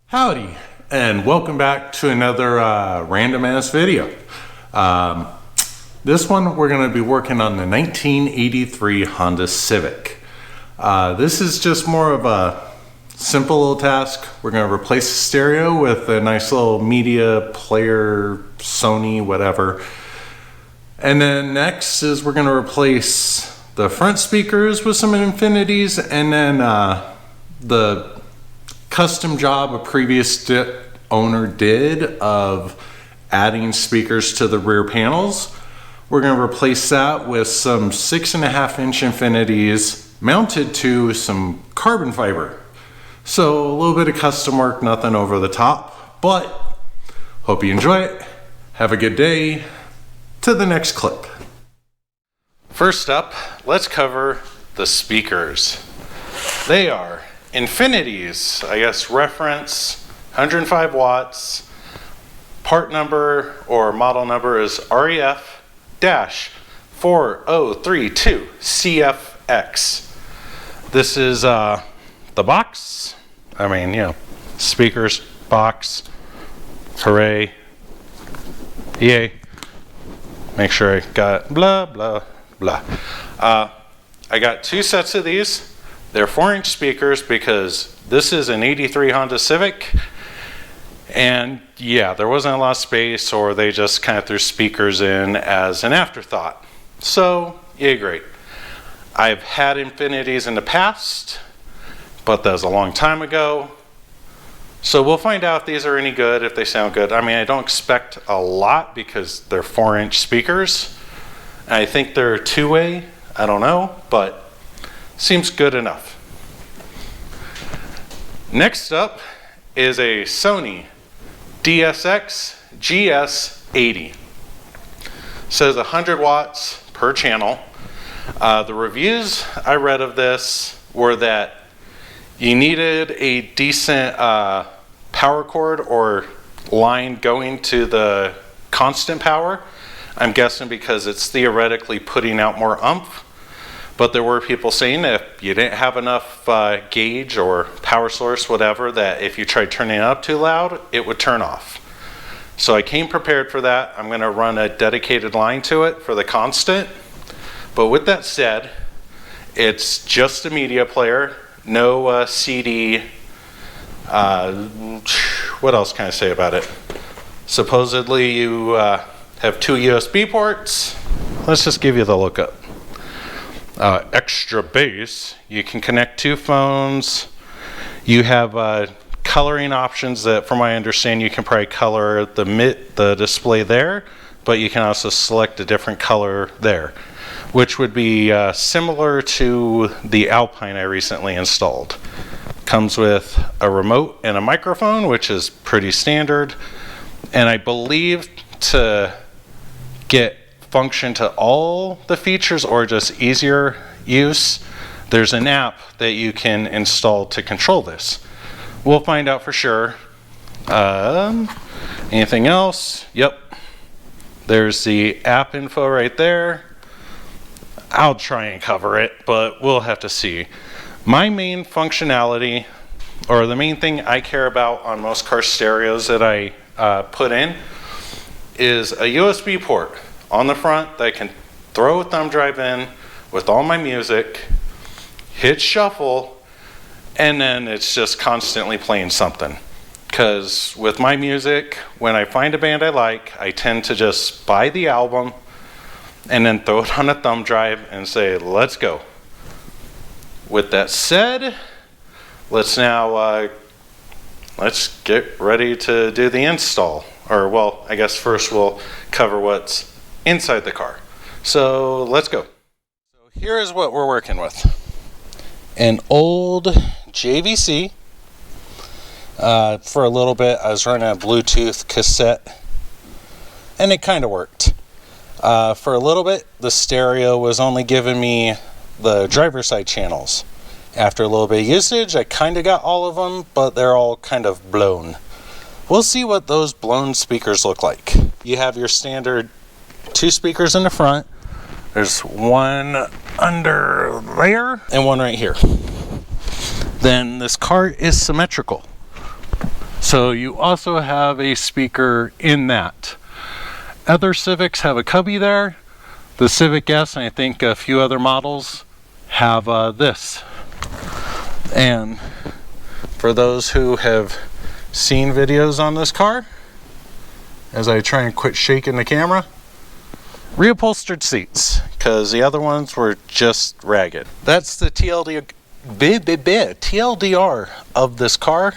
Howdy, and welcome back to another random ass video. This one we're going to be working on the 1983 Honda Civic. This is just more of a simple little task. We're going to replace the stereo with a nice little media player, Sony, whatever. And then next is we're going to replace the front speakers with some Infinities, and then the custom job a previous owner did of adding speakers to the rear panels. We're going to replace that with some 6.5-inch Infinities mounted to some carbon fiber. So a little bit of custom work, nothing over the top, but hope you enjoy it. Have a good day. To the next clip. First up, let's cover the speakers. They are Infinities, I guess reference 105 watts. Part number or model number is REF-4032 CFX. This is the box. I mean, you know, speakers, box. Hooray. Yay. Make sure I got blah, blah, blah. I got two sets of these. They're 4-inch speakers because this is an 83 Honda Civic, and yeah, there wasn't a lot of space, or they just kind of threw speakers in as an afterthought. So, yeah, great. I've had Infinities in the past, but that was a long time ago. So we'll find out if these are any good, if they sound good. I mean, I don't expect a lot because they're 4-inch speakers. I think they're two-way, I don't know, but seems good enough. Next up is a Sony DSX GS80. Says 100 watts per channel. The reviews I read of this were that you needed a decent power cord or line going to the constant power. I'm guessing because it's theoretically putting out more oomph. But there were people saying that if you didn't have enough gauge or power source, whatever, that if you tried turning it up too loud, it would turn off. So I came prepared for that. I'm going to run a dedicated line to it for the constant. But with that said, it's just a media player, no CD. What else can I say about it? Supposedly you have 2 USB ports. Let's just give you the lookup. Extra bass, you can connect 2 phones. You have coloring options that, from what I understand, you can probably color the display there, but you can also select a different color there, which would be similar to the Alpine I recently installed. Comes with a remote and a microphone, which is pretty standard, and I believe to get function to all the features or just easier use, there's an app that you can install to control this. We'll find out for sure. Anything else? Yep. There's the app info right there. I'll try and cover it, but we'll have to see. My main functionality, or the main thing I care about on most car stereos that I put in, is a USB port on the front that I can throw a thumb drive in with all my music, hit shuffle, and then it's just constantly playing something. Because with my music, when I find a band I like, I tend to just buy the album and then throw it on a thumb drive and say, let's go. With that said, let's get ready to do the install. Or, well, I guess first we'll cover what's inside the car. So let's go. So here is what we're working with. An old JVC. For a little bit I was running a Bluetooth cassette and it kind of worked. For a little bit the stereo was only giving me the driver's side channels. After a little bit of usage I kind of got all of them, but they're all kind of blown. We'll see what those blown speakers look like. You have your standard 2 speakers in the front. There's one under there and one right here. Then this car is symmetrical. So you also have a speaker in that. Other Civics have a cubby there. The Civic S and I think a few other models have this. And for those who have seen videos on this car, as I try and quit shaking the camera, reupholstered seats, because the other ones were just ragged. That's the TLDR of this car.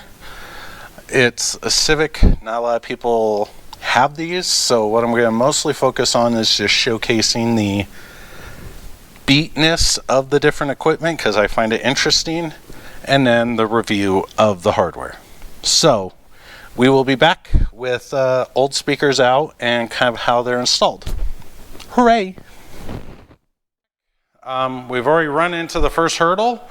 It's a Civic. Not a lot of people have these, so what I'm going to mostly focus on is just showcasing the beatness of the different equipment, because I find it interesting, and then the review of the hardware. So we will be back with old speakers out and kind of how they're installed. Hooray! We've already run into the first hurdle,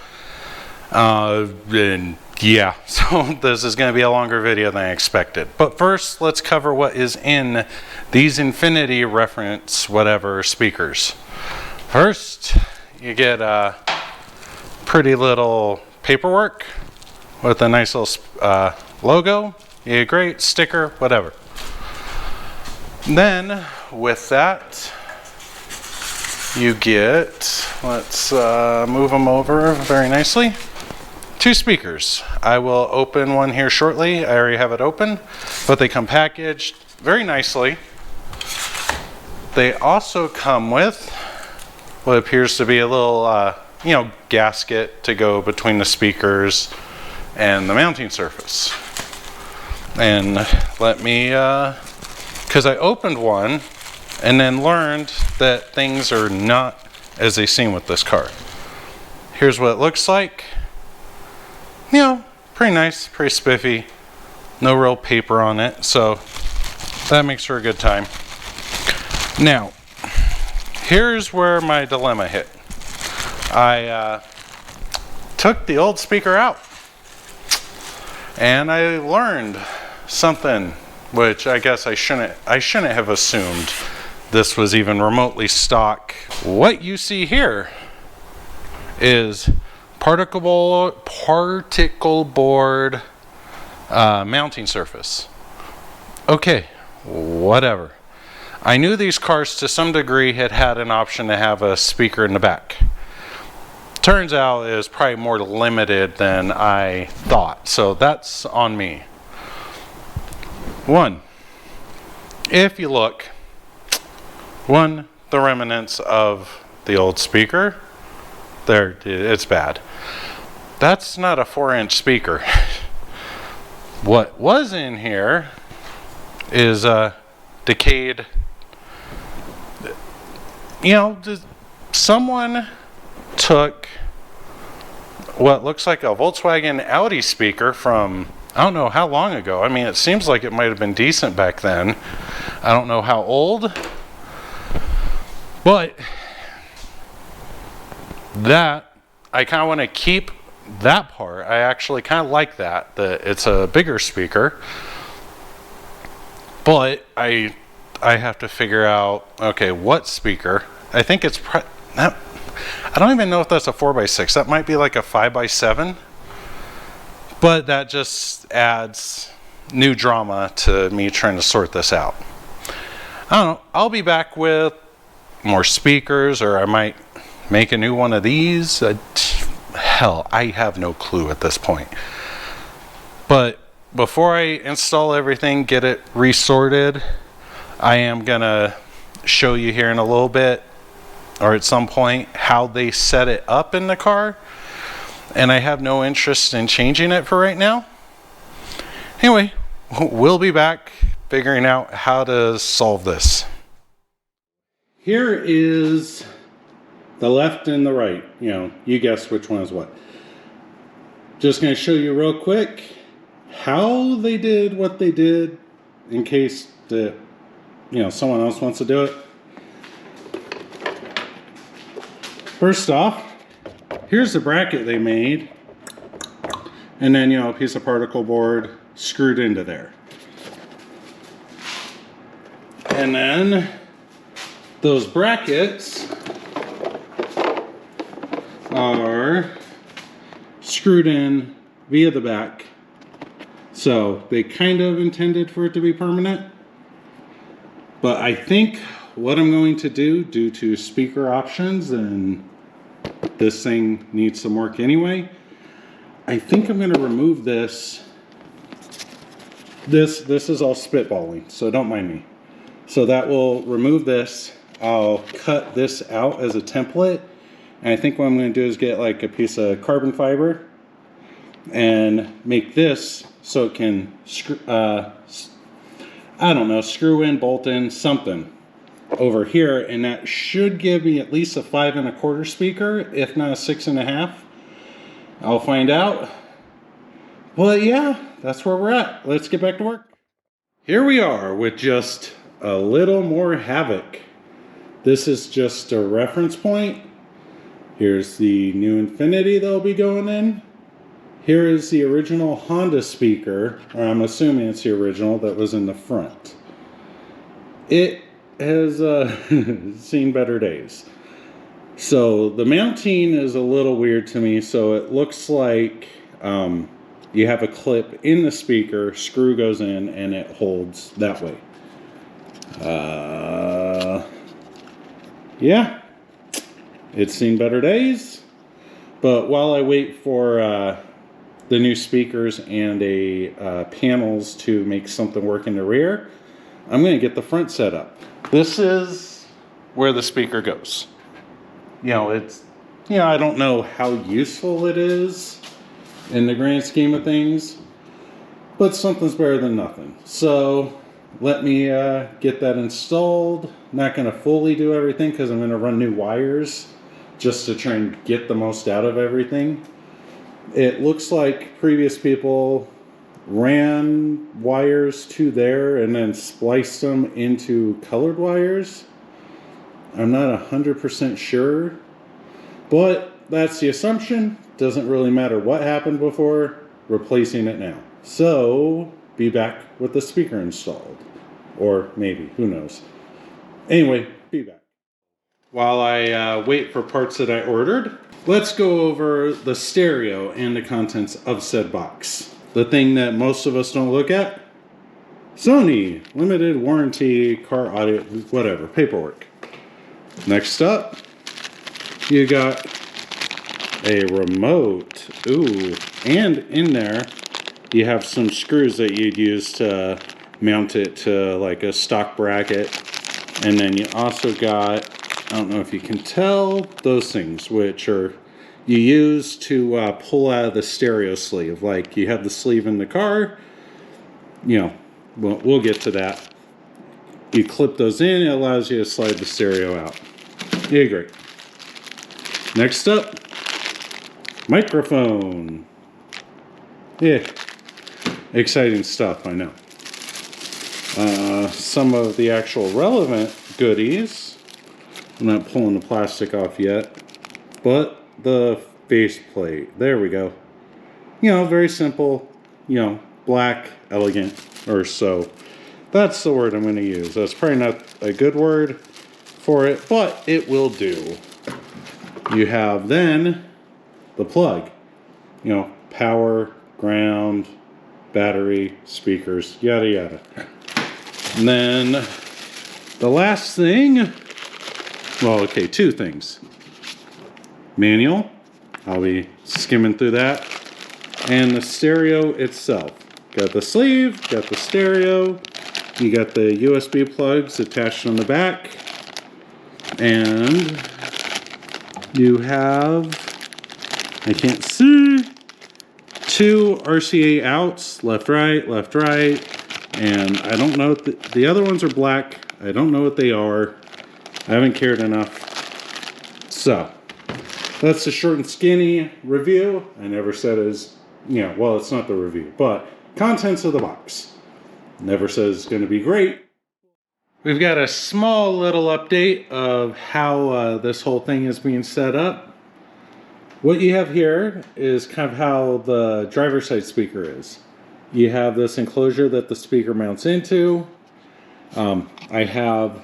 and yeah, so this is going to be a longer video than I expected. But first, let's cover what is in these Infinity reference whatever speakers. First, you get a pretty little paperwork with a nice little logo. You get a great sticker, whatever. Then, with that, you get, let's move them over very nicely, 2 speakers. I will open one here shortly. I already have it open, but they come packaged very nicely. They also come with what appears to be a little, gasket to go between the speakers and the mounting surface. And let me, because I opened one and then learned that things are not as they seem with this car. Here's what it looks like. Pretty nice, pretty spiffy. No real paper on it, so that makes for a good time. Now, here's where my dilemma hit. I took the old speaker out, and I learned something which I guess I shouldn't have assumed this was even remotely stock. What you see here is particle board mounting surface. Okay, whatever. I knew these cars to some degree had an option to have a speaker in the back. Turns out it was probably more limited than I thought, so that's on me. One, if you look, the remnants of the old speaker, there, it's bad. That's not a 4-inch speaker. What was in here is a decayed, someone took what looks like a Volkswagen Audi speaker from, I don't know how long ago. I mean, it seems like it might have been decent back then. I don't know how old, but that, I kind of want to keep that part. I actually kind of like that it's a bigger speaker, but I have to figure out, okay, what speaker. I think it's I don't even know if that's a 4x6. That might be like a 5x7, but that just adds new drama to me trying to sort this out. I don't know. I'll be back with more speakers, or I might make a new one of these. Hell, I have no clue at this point. But before I install everything, get it resorted, I am gonna show you here in a little bit, or at some point, how they set it up in the car. And I have no interest in changing it for right now. Anyway, we'll be back figuring out how to solve this. Here is the left and the right. You guess which one is what. Just going to show you real quick how they did what they did, in case that someone else wants to do it. First off, here's the bracket they made, and then a piece of particle board screwed into there. And then those brackets are screwed in via the back. So they kind of intended for it to be permanent. But I think what I'm going to do, due to speaker options, and this thing needs some work anyway, I think I'm going to remove this. This is all spitballing, so don't mind me. So that will remove this. I'll cut this out as a template. And I think what I'm going to do is get like a piece of carbon fiber and make this so it can I don't know, screw in, bolt in, something over here, and that should give me at least a 5 1/4 speaker, if not a 6 1/2. I'll find out. But yeah, that's where we're at. Let's get back to work. Here we are with just a little more havoc. This is just a reference point. Here's the new Infinity that'll be going in. Here is the original Honda speaker, or I'm assuming it's the original, that was in the front. It has seen better days. So the mounting is a little weird to me. So it looks like you have a clip in the speaker, screw goes in, and it holds that way. Yeah, it's seen better days. But while I wait for the new speakers and panels to make something work in the rear, I'm going to get the front set up. This is where the speaker goes. You know, I don't know how useful it is in the grand scheme of things, but something's better than nothing. So let me get that installed. Not going to fully do everything because I'm going to run new wires just to try and get the most out of everything. It looks like previous people ran wires to there and then spliced them into colored wires. I'm not 100% sure, but that's the assumption. Doesn't really matter what happened before, replacing it now. So, be back with the speaker installed. Or maybe, who knows. Anyway, be back. While I wait for parts that I ordered, let's go over the stereo and the contents of said box. The thing that most of us don't look at: Sony, limited warranty, car audio, whatever, paperwork. Next up, you got a remote. Ooh, and in there, you have some screws that you'd use to mount it to like a stock bracket. And then you also got, I don't know if you can tell, those things, which are you use to pull out of the stereo sleeve. Like you have the sleeve in the car, you know, we'll get to that. You clip those in, it allows you to slide the stereo out. Yeah, great. Next up, microphone. Yeah, exciting stuff, I know. Some of the actual relevant goodies. I'm not pulling the plastic off yet, but the faceplate. There we go. You know, very simple, you know, black, elegant, or so. That's the word I'm going to use. That's probably not a good word for it, but it will do. You have then the plug. You know, power, ground, battery, speakers, yada yada. And then the last thing, well, okay, two things. Manual, I'll be skimming through that, and the stereo itself. Got the sleeve, got the stereo, you got the USB plugs attached on the back, and you have, I can't see, 2 RCA outs, left, right, and I don't know, the other ones are black. I don't know what they are. I haven't cared enough. So, that's the short and skinny review. I never said as, you know, well, it's not the review, but contents of the box. Never says it's going to be great. We've got a small little update of how this whole thing is being set up. What you have here is kind of how the driver's side speaker is. You have this enclosure that the speaker mounts into. I have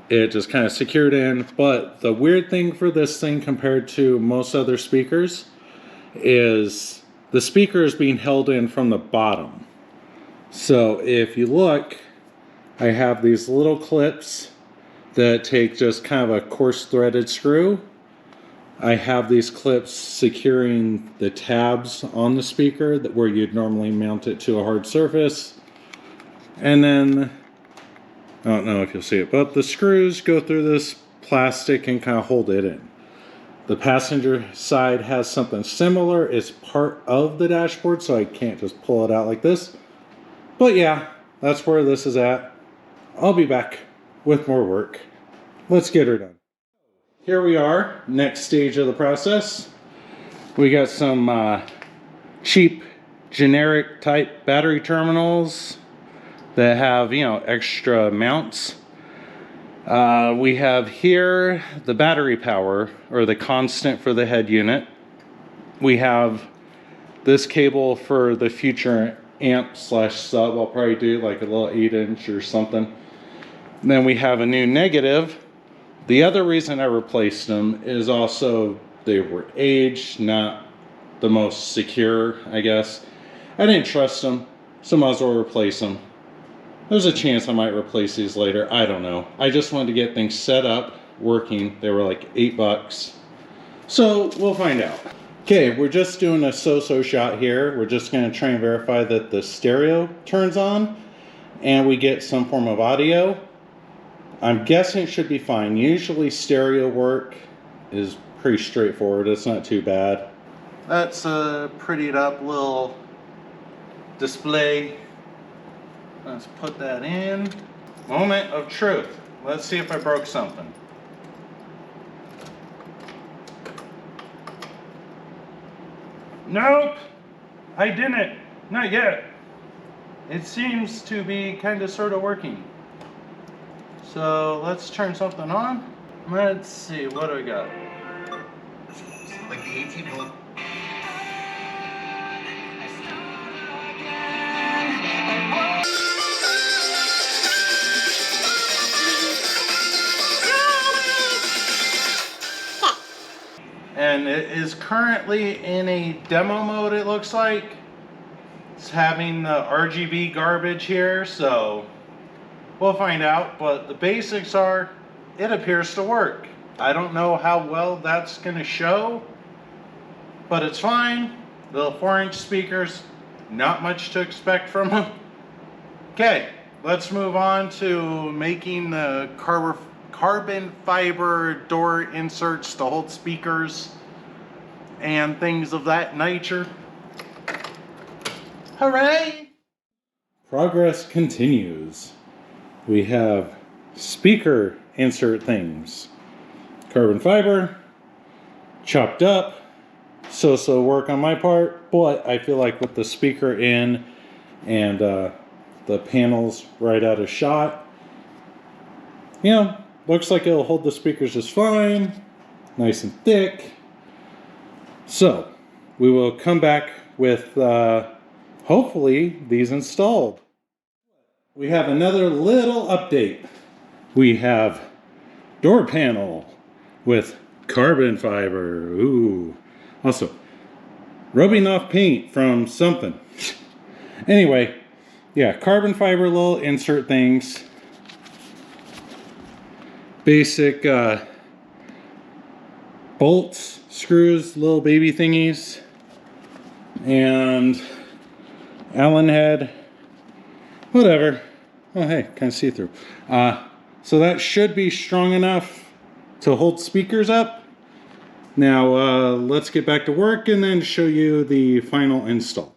it just kind of secured in, but the weird thing for this thing compared to most other speakers is the speaker is being held in from the bottom. So if you look, I have these little clips that take just kind of a coarse threaded screw. I have these clips securing the tabs on the speaker where you'd normally mount it to a hard surface. And then, I don't know if you'll see it, but the screws go through this plastic and kind of hold it in. The passenger side has something similar. It's part of the dashboard, so I can't just pull it out like this. But yeah, that's where this is at. I'll be back with more work. Let's get her done. Here we are, next stage of the process. We got some cheap, generic type battery terminals that have, you know, extra mounts. We have here the battery power, or the constant for the head unit. We have this cable for the future amp slash sub. I'll probably do like a little 8-inch or something. And then we have a new negative. The other reason I replaced them is also they were aged, not the most secure, I guess. I didn't trust them, so might as well replace them. There's a chance I might replace these later. I don't know. I just wanted to get things set up, working. They were like $8. So we'll find out. Okay, we're just doing a so-so shot here. We're just going to try and verify that the stereo turns on and we get some form of audio. I'm guessing it should be fine. Usually stereo work is pretty straightforward. It's not too bad. That's a prettied up little display. Let's put that in. Moment of truth. Let's see if I broke something. Nope, I didn't. Not yet. It seems to be kind of sort of working. So let's turn something on. Let's see, what do we got? Like the 18-volt. And it is currently in a demo mode, it looks like. It's having the RGB garbage here, so we'll find out. But the basics are, it appears to work. I don't know how well that's going to show, but it's fine. Little 4-inch speakers, not much to expect from them. Okay, let's move on to making the carbon fiber door inserts to hold speakers and things of that nature. Hooray! Progress continues. We have speaker insert things. Carbon fiber, chopped up, so work on my part, but I feel like with the speaker in and the panels right out of shot, you know, looks like it'll hold the speakers just fine, nice and thick. So we will come back with hopefully these installed. We have another little update. We have door panel with carbon fiber. Ooh. Also, rubbing off paint from something. Anyway, yeah, carbon fiber little insert things. Basic bolts, screws, little baby thingies, and Allen head, whatever. Oh hey, kind of see-through. So that should be strong enough to hold speakers up. Now let's get back to work and then show you the final install.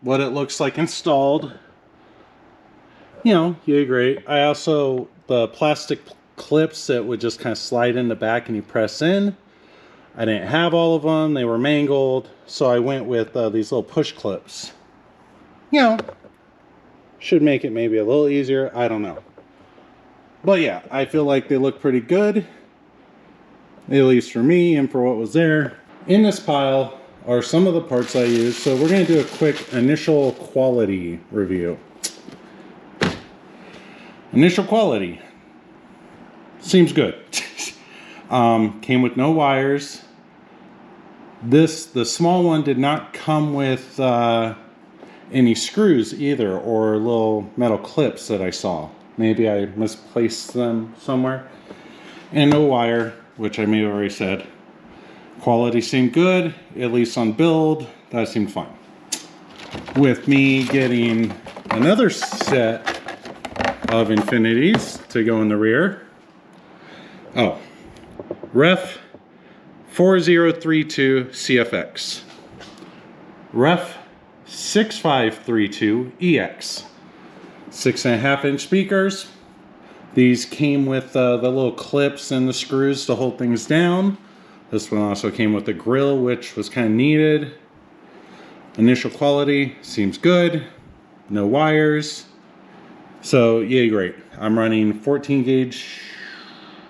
What it looks like installed. You know, you agree. I also, the plastic clips that would just kind of slide in the back and you press in, I didn't have all of them. They were mangled. So I went with these little push clips. You know, should make it maybe a little easier. I don't know. But yeah, I feel like they look pretty good. At least for me and for what was there. In this pile are some of the parts I used. So we're going to do a quick initial quality review. Initial quality. Seems good. Came with no wires. The small one did not come with any screws either, or little metal clips that I saw. Maybe I misplaced them somewhere. And no wire, which I may have already said. Quality seemed good, at least on build. That seemed fine. With me getting another set of Infinities to go in the rear. Oh, Ref 4032 CFX. Ref 6532 EX. 6.5-inch speakers. These came with the little clips and the screws to hold things down. This one also came with the grill, which was kind of needed. Initial quality seems good. No wires. So, yeah, great. I'm running 14 gauge.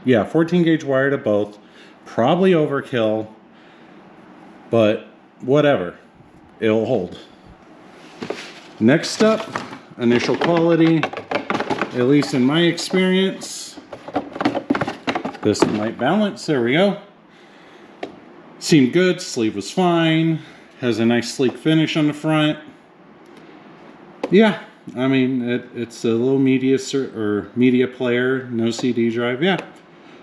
Yeah, 14 gauge wire to both. Probably overkill, but whatever. It'll hold. Next up, initial quality. At least in my experience. This might balance. There we go. Seemed good. Sleeve was fine. Has a nice sleek finish on the front. Yeah, I mean, it's a little media player, no CD drive. Yeah,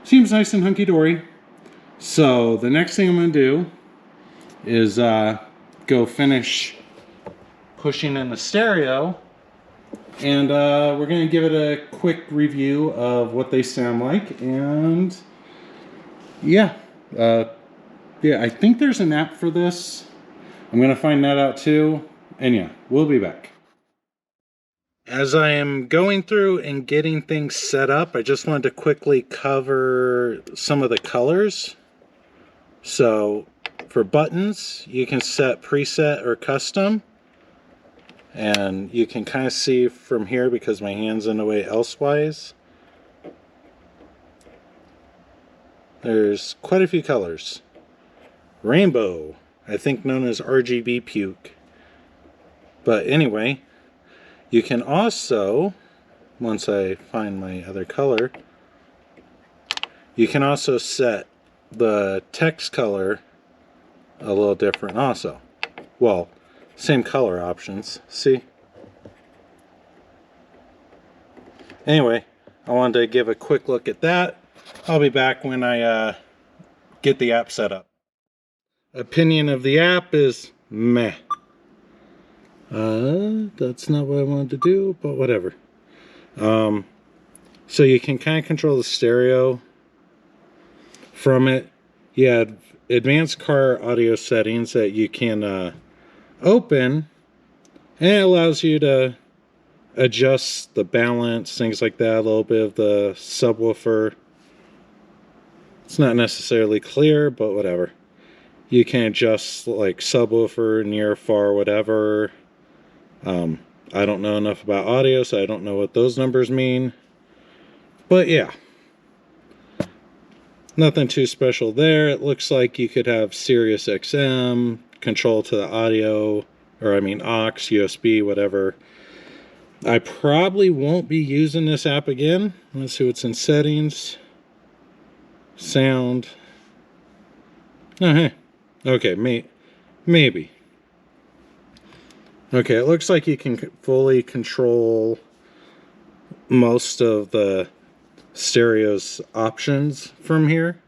seems nice and hunky-dory. So the next thing I'm going to do is go finish pushing in the stereo. And we're going to give it a quick review of what they sound like. And yeah, I think there's an app for this. I'm going to find that out too. And yeah, we'll be back. As I am going through and getting things set up, I just wanted to quickly cover some of the colors. So for buttons, you can set preset or custom. And you can kind of see from here, because my hand's in the way elsewise, there's quite a few colors. Rainbow, I think known as RGB puke. But anyway, you can also, once I find my other color, you can also set the text color a little different also. Well, same color options, see? Anyway, I wanted to give a quick look at that. I'll be back when I get the app set up. Opinion of the app is meh. That's not what I wanted to do, but whatever. So you can kind of control the stereo from it. You have advanced car audio settings that you can open, and it allows you to adjust the balance, things like that, a little bit of the subwoofer. It's not necessarily clear, but whatever. You can adjust like subwoofer, near, far, whatever. I don't know enough about audio, so I don't know what those numbers mean. But yeah, nothing too special there. It looks like you could have Sirius XM, control to the audio, or I mean aux, USB, whatever. I probably won't be using this app again. Let's see what's in settings. Sound. Okay, maybe. Okay, it looks like you can fully control most of the stereo's options from here.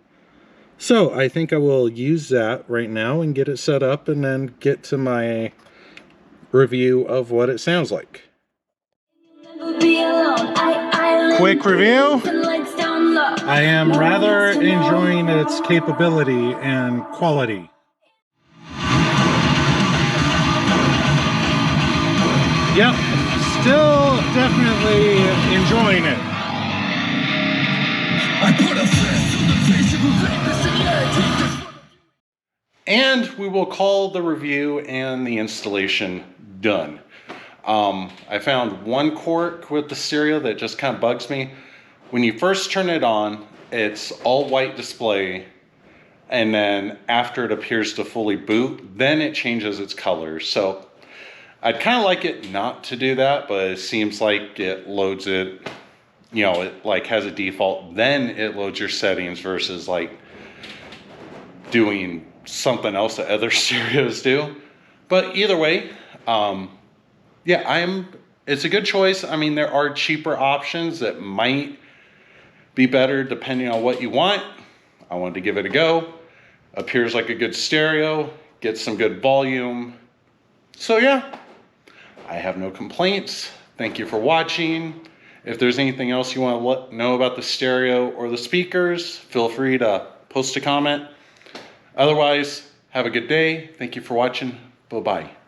So I think I will use that right now and get it set up, and then get to my review of what it sounds like. Quick review. I am rather enjoying its capability and quality. Yep, still definitely enjoying it. And we will call the review and the installation done. I found one quirk with the stereo that just kind of bugs me. When you first turn it on, it's all white display, and then after it appears to fully boot, then it changes its colors. So I'd kind of like it not to do that, but it seems like it loads it, you know, it like has a default, then it loads your settings versus like doing something else that other stereos do. But either way, yeah, it's a good choice. I mean, there are cheaper options that might be better depending on what you want. I wanted to give it a go. Appears like a good stereo, gets some good volume. So yeah, I have no complaints. Thank you for watching. If there's anything else you want to know about the stereo or the speakers, feel free to post a comment. Otherwise, have a good day. Thank you for watching. Bye-bye.